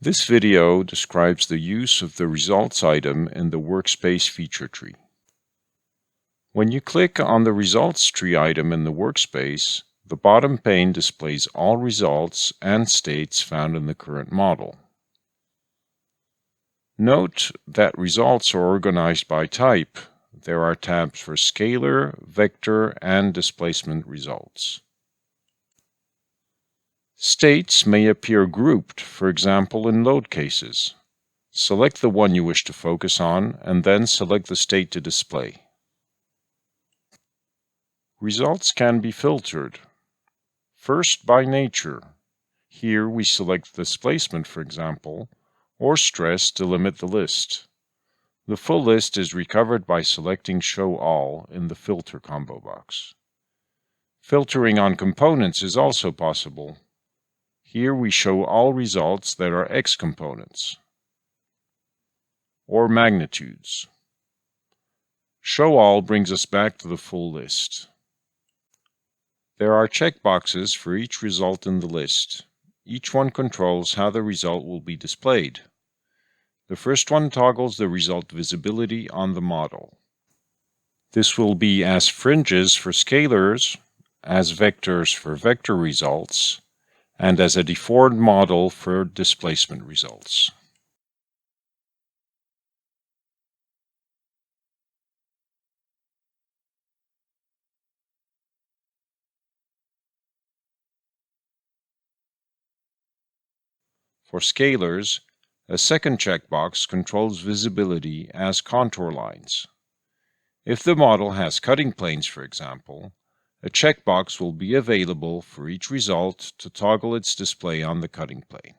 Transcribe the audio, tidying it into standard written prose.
This video describes the use of the results item in the workspace feature tree. When you click on the results tree item in the workspace, the bottom pane displays all results and states found in the current model. Note that results are organized by type. There are tabs for scalar, vector, and displacement results. States may appear grouped, for example in load cases. Select the one you wish to focus on and then select the state to display. Results can be filtered. First, by nature. Here we select displacement, for example, or stress to limit the list. The full list is recovered by selecting Show All in the Filter combo box. Filtering on components is also possible. Here we show all results that are X components, or magnitudes. Show All brings us back to the full list. There are checkboxes for each result in the list. Each one controls how the result will be displayed. The first one toggles the result visibility on the model. This will be as fringes for scalars, as vectors for vector results, and as a deformed model for displacement results. For scalars, a second checkbox controls visibility as contour lines. If the model has cutting planes, for example, a checkbox will be available for each result to toggle its display on the cutting plane.